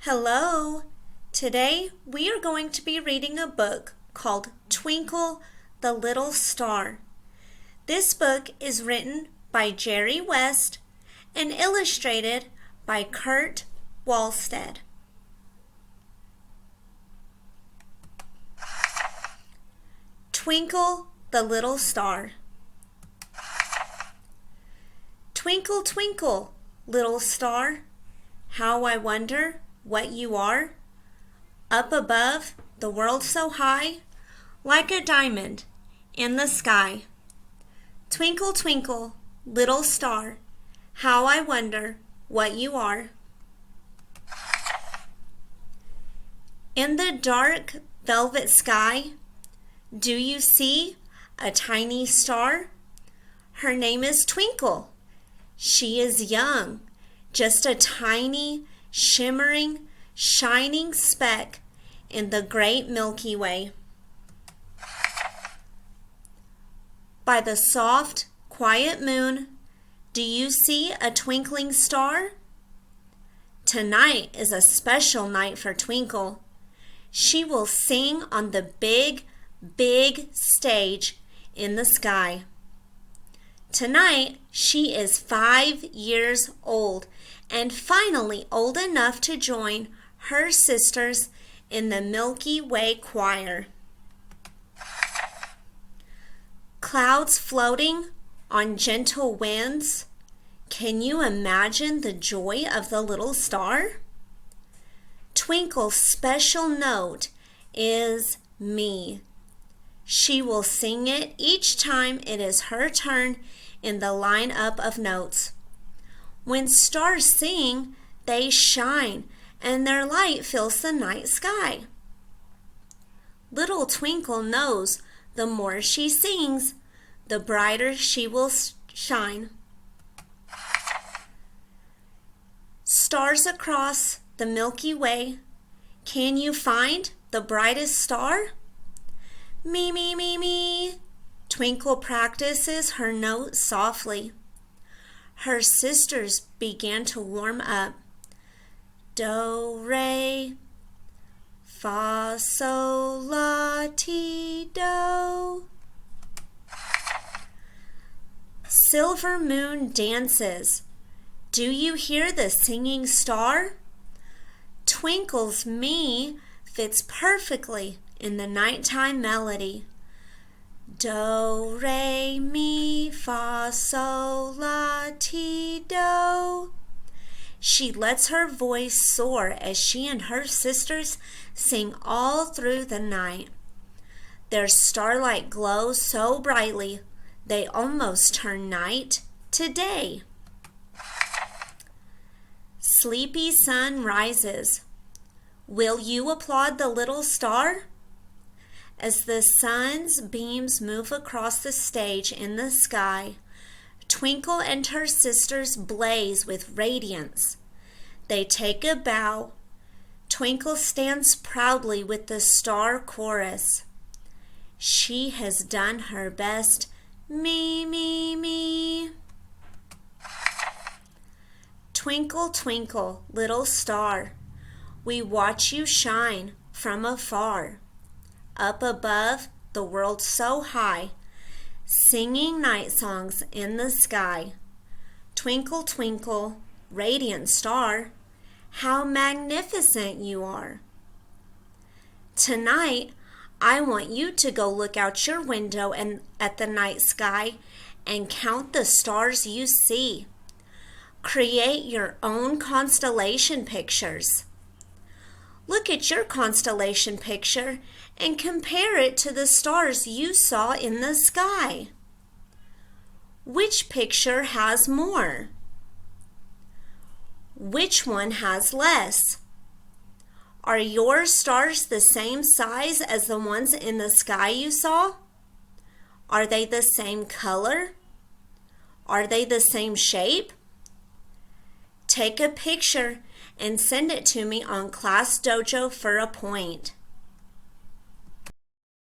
Hello! Today we are going to be reading a book called Twinkle the Little Star. This book is written by Jerry West and illustrated by Kurt Wallstead. Twinkle the Little Star. Twinkle, twinkle, little star, how I wonder what you are. Up above, the world so high, like a diamond in the sky. Twinkle, twinkle, little star, how I wonder what you are. In the dark velvet sky, do you see a tiny star? Her name is Twinkle. She is young, just a tiny, shimmering, shining speck in the great Milky Way. By the soft, quiet moon, do you see a twinkling star? Tonight is a special night for Twinkle. She will sing on the big, big stage in the sky. Tonight, she is 5 years old and finally old enough to join her sisters in the Milky Way choir. Clouds floating on gentle winds. Can you imagine the joy of the little star? Twinkle's special note is me. She will sing it each time it is her turn in the lineup of notes. When stars sing, they shine, and their light fills the night sky. Little Twinkle knows the more she sings, the brighter she will shine. Stars across the Milky Way, can you find the brightest star? Me, me, me, me. Twinkle practices her notes softly. Her sisters began to warm up. Do, re, fa, sol, la, ti, do. Silver moon dances. Do you hear the singing star? Twinkle's me fits perfectly in the nighttime melody. Do, re, mi, fa, sol, la, ti, do. She lets her voice soar as she and her sisters sing all through the night. Their starlight glows so brightly, they almost turn night to day. Sleepy sun rises. Will you applaud the little star? As the sun's beams move across the stage in the sky, Twinkle and her sisters blaze with radiance. They take a bow. Twinkle stands proudly with the star chorus. She has done her best. Me, me, me. Twinkle, twinkle, little star, we watch you shine from afar. Up above, the world so high, singing night songs in the sky. Twinkle, twinkle, radiant star, how magnificent you are. Tonight, I want you to go look out your window and at the night sky and count the stars you see. Create your own constellation pictures. Look at your constellation picture and compare it to the stars you saw in the sky. Which picture has more? Which one has less? Are your stars the same size as the ones in the sky you saw? Are they the same color? Are they the same shape? Take a picture and send it to me on Class Dojo for a point.